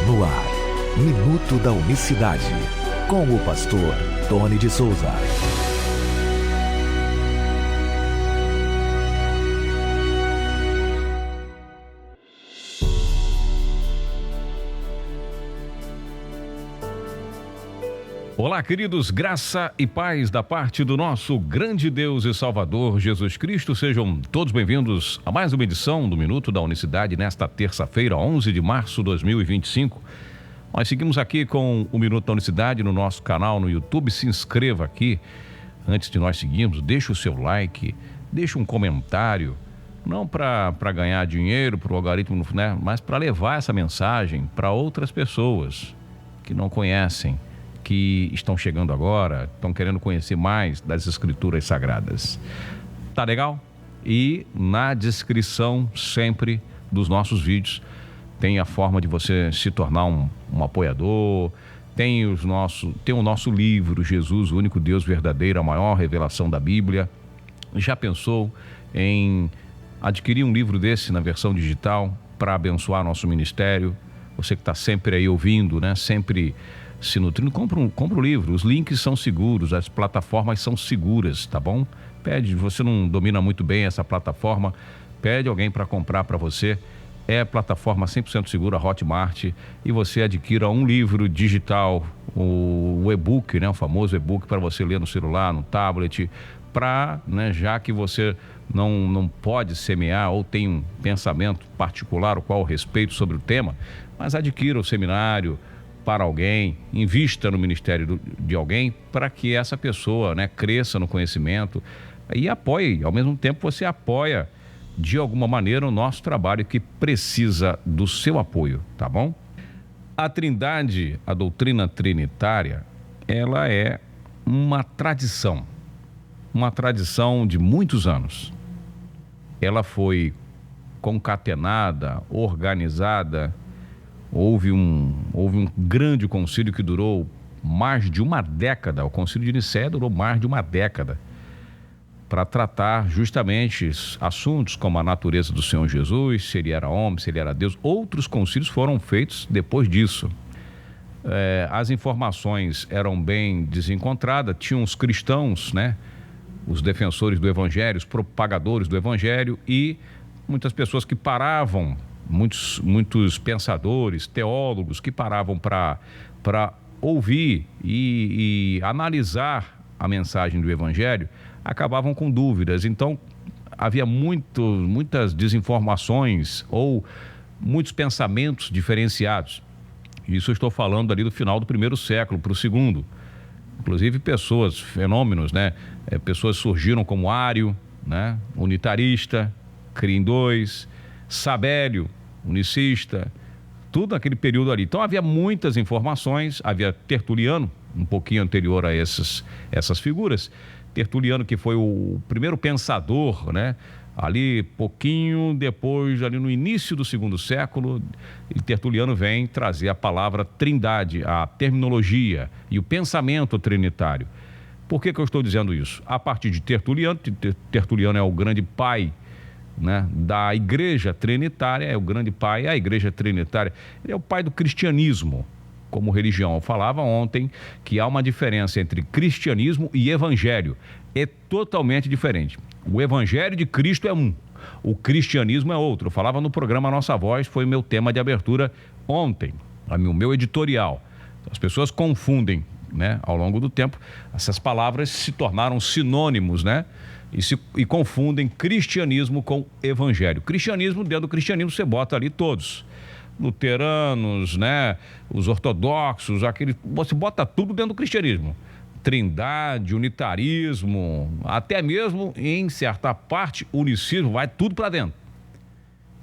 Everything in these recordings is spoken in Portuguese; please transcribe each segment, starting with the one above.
No ar, Minuto da Unicidade, com o pastor Tony de Souza. Olá, queridos, graça e paz da parte do nosso grande Deus e Salvador Jesus Cristo. Sejam todos bem-vindos a mais uma edição do Minuto da Unicidade nesta terça-feira, 11 de março de 2025. Nós seguimos aqui com o Minuto da Unicidade no nosso canal no YouTube. Se inscreva aqui. Antes de nós seguirmos, deixe o seu like, deixe um comentário, não para ganhar dinheiro, para o algoritmo, né, mas para levar essa mensagem para outras pessoas que não conhecem, que estão chegando agora, estão querendo conhecer mais das Escrituras Sagradas. Tá legal? E na descrição sempre dos nossos vídeos tem a forma de você se tornar um apoiador, tem o nosso livro, Jesus, o único Deus verdadeiro, a maior revelação da Bíblia. Já pensou em adquirir um livro desse na versão digital para abençoar nosso ministério? Você que está sempre aí ouvindo, né? Sempre se nutrindo, compra um livro. Os links são seguros, as plataformas são seguras, tá bom? Pede, você não domina muito bem essa plataforma, pede alguém para comprar para você. É plataforma 100% segura, Hotmart, e você adquira um livro digital, o e-book, né? O famoso e-book para você ler no celular, no tablet, para, né, já que você não pode semear ou tem um pensamento particular o qual respeito sobre o tema, mas adquira o seminário para alguém, invista no ministério de alguém para que essa pessoa, né, cresça no conhecimento e apoie, ao mesmo tempo você apoia de alguma maneira o nosso trabalho que precisa do seu apoio, tá bom? A Trindade, a doutrina trinitária, ela é uma tradição de muitos anos. Ela foi concatenada, organizada. Houve um grande concílio que durou mais de uma década. O concílio de Nicéia durou mais de uma década para tratar justamente assuntos como a natureza do Senhor Jesus, se ele era homem, se ele era Deus. Outros concílios foram feitos depois disso. As informações eram bem desencontradas, tinham os cristãos, né? Os defensores do Evangelho, os propagadores do Evangelho e muitas pessoas que paravam, muitos pensadores, teólogos que paravam para ouvir e analisar a mensagem do Evangelho, acabavam com dúvidas. Então, havia muitas desinformações ou muitos pensamentos diferenciados. Isso eu estou falando ali do final do primeiro século para o segundo. Inclusive fenômenos, né? Pessoas surgiram como Ário, né? Unitarista, Crim II, Sabélio, unicista, tudo naquele período ali. Então havia muitas informações, havia Tertuliano, um pouquinho anterior a essas figuras. Tertuliano, que foi o primeiro pensador, né? Ali pouquinho depois, ali no início do segundo século, Tertuliano vem trazer a palavra trindade, a terminologia e o pensamento trinitário. Por que eu estou dizendo isso? A partir de Tertuliano, Tertuliano é o grande pai, né, da igreja trinitária, é o grande pai, a igreja trinitária, ele é o pai do cristianismo como religião. Eu falava ontem que há uma diferença entre cristianismo e evangelho, é totalmente diferente. O evangelho de Cristo é um, o cristianismo é outro. Eu falava no programa Nossa Voz, foi meu tema de abertura ontem, o meu editorial. As pessoas confundem, né, ao longo do tempo, essas palavras se tornaram sinônimos, né? E confundem cristianismo com evangelho. Cristianismo, dentro do cristianismo, você bota ali todos. Luteranos, né? Os ortodoxos, você bota tudo dentro do cristianismo. Trindade, unitarismo, até mesmo, em certa parte, unicismo, vai tudo para dentro.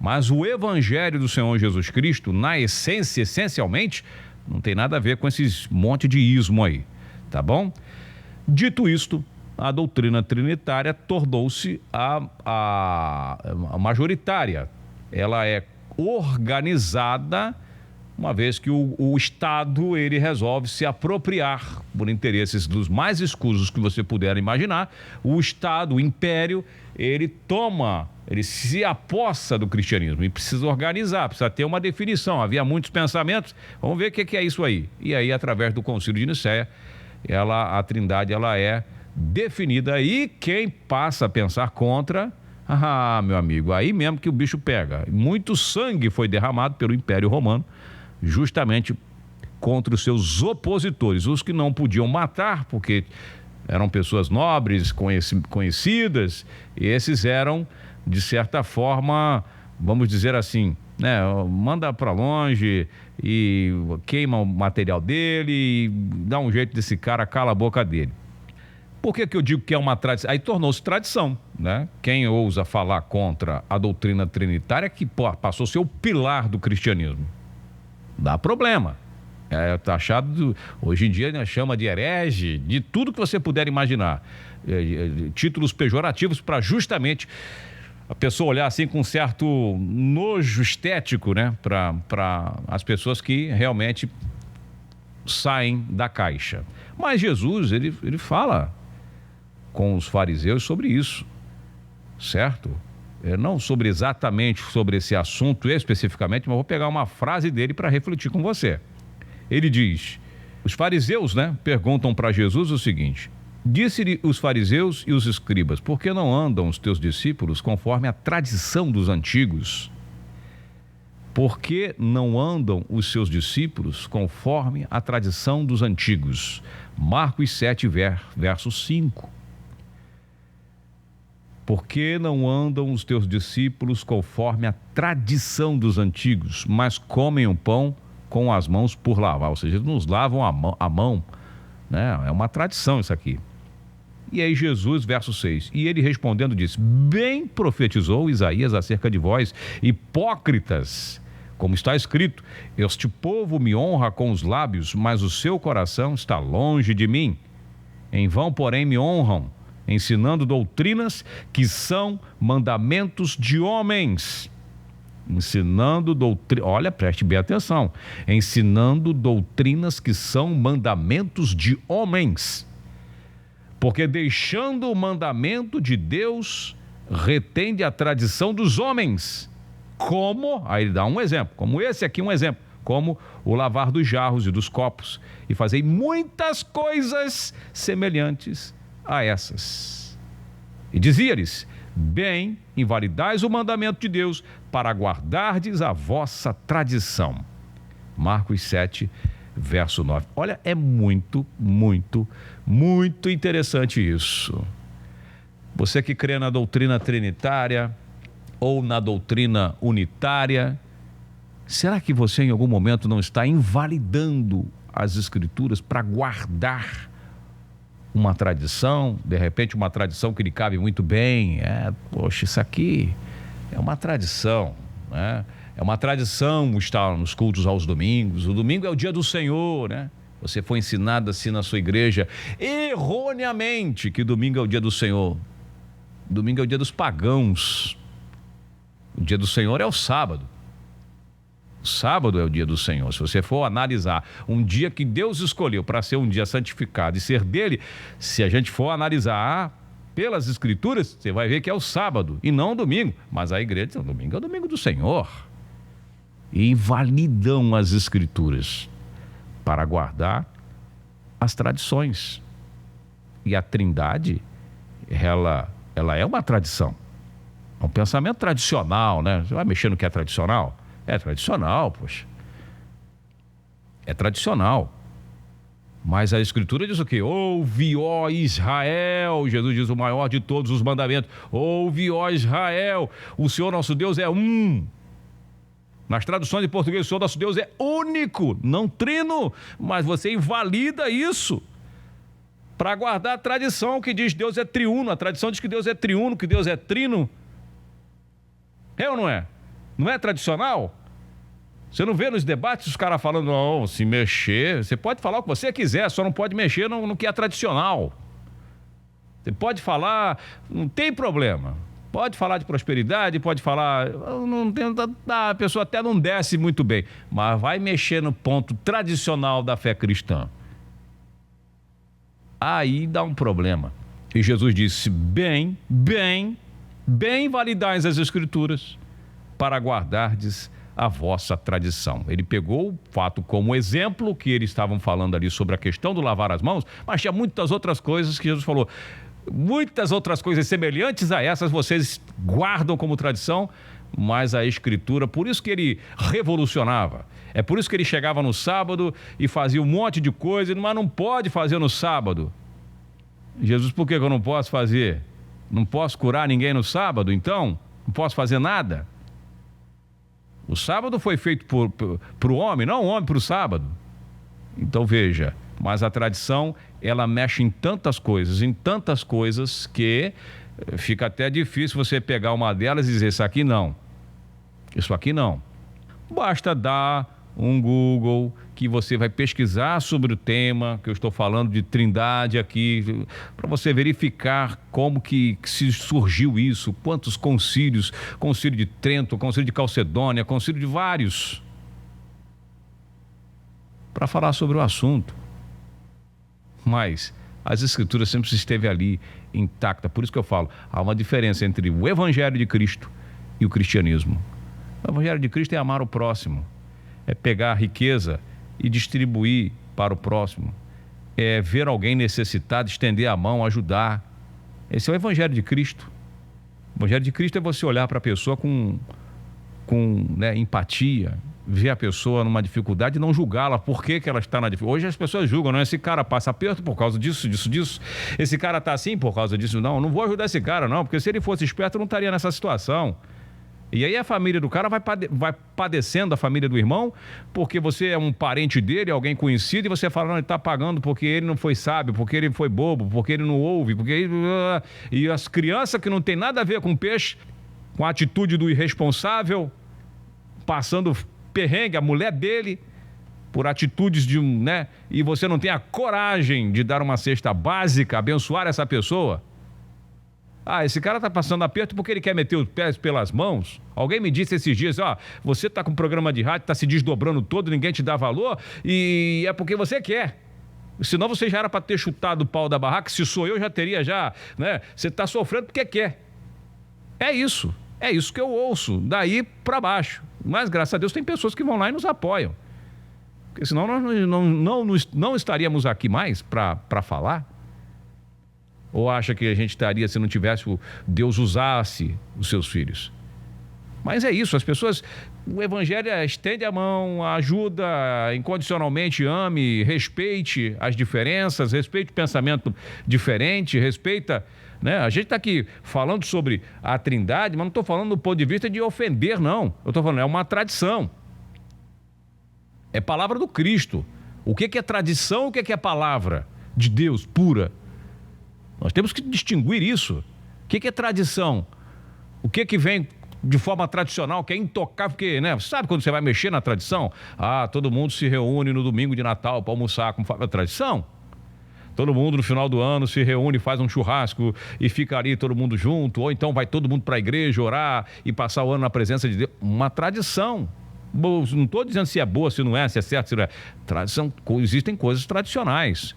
Mas o evangelho do Senhor Jesus Cristo, na essência, essencialmente, não tem nada a ver com esses monte de ismo aí, tá bom? Dito isto, a doutrina trinitária tornou-se a majoritária. Ela é organizada uma vez que o Estado ele resolve se apropriar, por interesses dos mais escusos que você puder imaginar, o Estado, o Império, ele se apossa do cristianismo e precisa organizar, precisa ter uma definição. Havia muitos pensamentos, vamos ver o que é isso aí. E aí, através do Concílio de Nicéia, a Trindade ela é definida, e quem passa a pensar contra, meu amigo, aí mesmo que o bicho pega. Muito sangue foi derramado pelo Império Romano, justamente contra os seus opositores, os que não podiam matar, porque eram pessoas nobres, conhecidas, e esses eram, de certa forma, vamos dizer assim, né, manda para longe e queima o material dele e dá um jeito desse cara, cala a boca dele. Por que eu digo que é uma tradição? Aí tornou-se tradição, né? Quem ousa falar contra a doutrina trinitária que passou a ser o pilar do cristianismo. Dá problema. É taxado, hoje em dia, né, chama de herege, de tudo que você puder imaginar. Títulos pejorativos para justamente a pessoa olhar assim com um certo nojo estético, né? Para as pessoas que realmente saem da caixa. Mas Jesus, ele fala com os fariseus sobre isso, certo? Não exatamente sobre esse assunto especificamente, mas vou pegar uma frase dele para refletir com você. Ele diz, os fariseus, né, perguntam para Jesus o seguinte: disse-lhe os fariseus e os escribas, por que não andam os teus discípulos conforme a tradição dos antigos? Por que não andam os seus discípulos conforme a tradição dos antigos? Marcos 7, verso 5. Por que não andam os teus discípulos conforme a tradição dos antigos, mas comem o pão com as mãos por lavar? Ou seja, eles nos lavam a mão, né? É uma tradição isso aqui. E aí Jesus, verso 6, e ele respondendo disse, bem profetizou Isaías acerca de vós, hipócritas, como está escrito, este povo me honra com os lábios, mas o seu coração está longe de mim. Em vão, porém, me honram, ensinando doutrinas que são mandamentos de homens. Olha, preste bem atenção. Ensinando doutrinas que são mandamentos de homens. Porque deixando o mandamento de Deus, retende a tradição dos homens. Como, aí ele dá um exemplo, como esse aqui um exemplo, como o lavar dos jarros e dos copos, e fazer muitas coisas semelhantes a essas. E dizia-lhes, bem, invalidais o mandamento de Deus, para guardardes a vossa tradição. Marcos 7, verso 9. Olha, é muito, muito, muito interessante isso. Você que crê na doutrina trinitária ou na doutrina unitária, será que você em algum momento não está invalidando as escrituras para guardar uma tradição, de repente uma tradição que lhe cabe muito bem? Poxa, isso aqui é uma tradição, né? É uma tradição estar nos cultos aos domingos. O domingo é o dia do Senhor, né? Você foi ensinado assim na sua igreja, erroneamente, que domingo é o dia do Senhor. Domingo é o dia dos pagãos. O dia do Senhor é o sábado. O sábado é o dia do Senhor. Se você for analisar um dia que Deus escolheu para ser um dia santificado e ser dele, se a gente for analisar pelas escrituras, você vai ver que é o sábado e não o domingo. Mas a igreja diz, o domingo é o domingo do Senhor. E invalidam as escrituras para guardar as tradições. E a Trindade, ela é uma tradição. É um pensamento tradicional, né? Você vai mexer no que é tradicional? É tradicional, poxa. É tradicional. Mas a Escritura diz o quê? Ouve, ó Israel. Jesus diz o maior de todos os mandamentos. Ouve, ó Israel. O Senhor nosso Deus é um. Nas traduções em português, o Senhor nosso Deus é único, não trino. Mas você invalida isso para guardar a tradição que diz Deus é triuno. A tradição diz que Deus é triuno, que Deus é trino. É ou não é? Não é tradicional? Você não vê nos debates os caras falando, não, se mexer, você pode falar o que você quiser, só não pode mexer no que é tradicional. Você pode falar, não tem problema. Pode falar de prosperidade, pode falar... Não tem, a pessoa até não desce muito bem, mas vai mexer no ponto tradicional da fé cristã. Aí dá um problema. E Jesus disse, bem validais as Escrituras para guardardes a vossa tradição. Ele pegou o fato como exemplo, que eles estavam falando ali sobre a questão do lavar as mãos, mas tinha muitas outras coisas que Jesus falou. Muitas outras coisas semelhantes a essas vocês guardam como tradição, mas a Escritura, por isso que ele revolucionava. É por isso que ele chegava no sábado e fazia um monte de coisa, mas não pode fazer no sábado. Jesus, por que eu não posso fazer? Não posso curar ninguém no sábado, então? Não posso fazer nada? O sábado foi feito para o homem, não o homem para o sábado. Então veja, mas a tradição, ela mexe em tantas coisas que fica até difícil você pegar uma delas e dizer, isso aqui não. Basta dar um Google que você vai pesquisar sobre o tema, que eu estou falando de trindade aqui, para você verificar como que se surgiu isso, quantos concílios, concílio de Trento, concílio de Calcedônia, concílio de vários, para falar sobre o assunto. Mas as Escrituras sempre esteve ali, intacta. Por isso que eu falo, há uma diferença entre o Evangelho de Cristo e o cristianismo. O Evangelho de Cristo é amar o próximo, é pegar a riqueza e distribuir para o próximo, é ver alguém necessitado, estender a mão, ajudar. Esse é o Evangelho de Cristo. O Evangelho de Cristo é você olhar para a pessoa com empatia, ver a pessoa numa dificuldade e não julgá-la. Por que ela está na dificuldade? Hoje as pessoas julgam, não? Esse cara passa aperto por causa disso. Esse cara está assim por causa disso. Não vou ajudar esse cara, não, porque se ele fosse esperto, não estaria nessa situação. E aí a família do cara vai padecendo, a família do irmão, porque você é um parente dele, alguém conhecido, e você fala, não, ele está pagando porque ele não foi sábio, porque ele foi bobo, porque ele não ouve, porque ele... E as crianças que não tem nada a ver com peixe, com a atitude do irresponsável, passando perrengue, a mulher dele, por atitudes de e você não tem a coragem de dar uma cesta básica, abençoar essa pessoa. Esse cara está passando aperto porque ele quer meter os pés pelas mãos. Alguém me disse esses dias, você está com um programa de rádio, está se desdobrando todo, ninguém te dá valor, e é porque você quer. Senão você já era para ter chutado o pau da barraca, se sou eu já teria Você está sofrendo porque quer. É isso que eu ouço, daí para baixo. Mas graças a Deus tem pessoas que vão lá e nos apoiam. Porque senão nós não estaríamos aqui mais para falar. Ou acha que a gente estaria se não tivesse Deus usasse os seus filhos? Mas é isso, as pessoas, o Evangelho estende a mão, ajuda incondicionalmente, ame, respeite as diferenças, respeite o pensamento diferente, respeita, A gente está aqui falando sobre a Trindade, mas não estou falando do ponto de vista de ofender, não. Eu estou falando, é uma tradição. É palavra do Cristo. O que é tradição, o que é palavra de Deus pura? Nós temos que distinguir isso. O que é tradição? O que vem de forma tradicional, que é intocável, porque, Você sabe quando você vai mexer na tradição? Todo mundo se reúne no domingo de Natal para almoçar, como faz a tradição. Todo mundo no final do ano se reúne, faz um churrasco e fica ali todo mundo junto, ou então vai todo mundo para a igreja orar e passar o ano na presença de Deus. Uma tradição. Não estou dizendo se é boa, se não é, se é certo, se não é. Tradição, existem coisas tradicionais.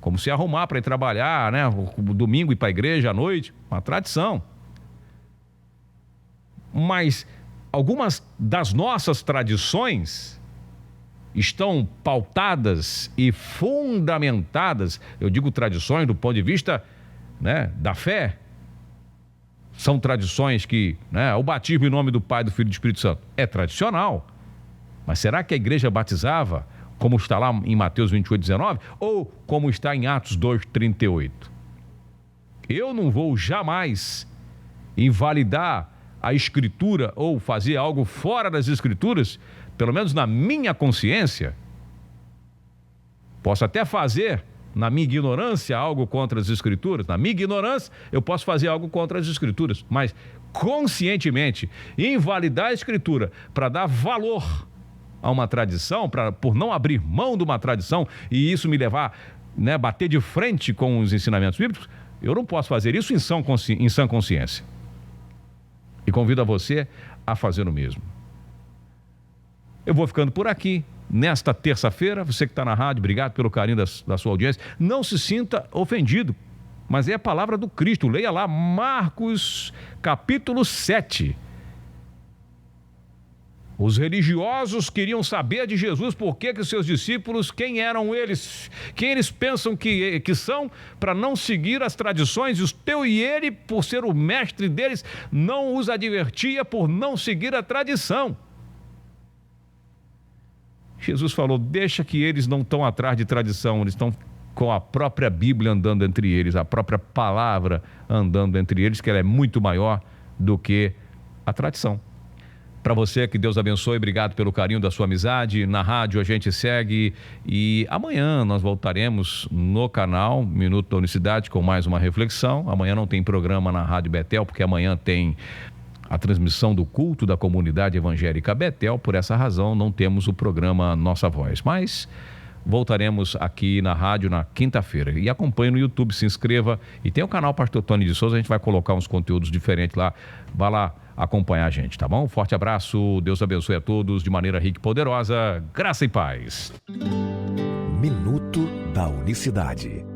Como se arrumar para ir trabalhar, domingo ir para a igreja à noite, uma tradição. Mas algumas das nossas tradições estão pautadas e fundamentadas, eu digo tradições do ponto de vista da fé. São tradições que, o batismo em nome do Pai, do Filho e do Espírito Santo é tradicional. Mas será que a igreja batizava como está lá em Mateus 28:19, ou como está em Atos 2:38. Eu não vou jamais invalidar a Escritura ou fazer algo fora das Escrituras, pelo menos na minha consciência. Posso até fazer, na minha ignorância, algo contra as Escrituras. Na minha ignorância, eu posso fazer algo contra as Escrituras, mas conscientemente, invalidar a Escritura para dar valor a uma tradição, por não abrir mão de uma tradição e isso me levar, bater de frente com os ensinamentos bíblicos, eu não posso fazer isso em sã consciência. E convido a você a fazer o mesmo. Eu vou ficando por aqui. Nesta terça-feira, você que está na rádio, obrigado pelo carinho da sua audiência. Não se sinta ofendido, mas é a palavra do Cristo. Leia lá Marcos capítulo 7. Os religiosos queriam saber de Jesus por que seus discípulos, quem eram eles, quem eles pensam que são, para não seguir as tradições, e ele, por ser o mestre deles, não os advertia por não seguir a tradição. Jesus falou, deixa que eles não estão atrás de tradição, eles estão com a própria Bíblia andando entre eles, a própria palavra andando entre eles, que ela é muito maior do que a tradição. Para você, que Deus abençoe, obrigado pelo carinho da sua amizade. Na rádio a gente segue e amanhã nós voltaremos no canal Minuto da Unicidade com mais uma reflexão. Amanhã não tem programa na Rádio Betel, porque amanhã tem a transmissão do culto da comunidade evangélica Betel. Por essa razão não temos o programa Nossa Voz, mas voltaremos aqui na rádio na quinta-feira. E acompanhe no YouTube, se inscreva. E tem o canal Pastor Tony de Souza, a gente vai colocar uns conteúdos diferentes lá. Vá lá acompanhar a gente, tá bom? Forte abraço, Deus abençoe a todos de maneira rica e poderosa. Graça e paz. Minuto da Unicidade.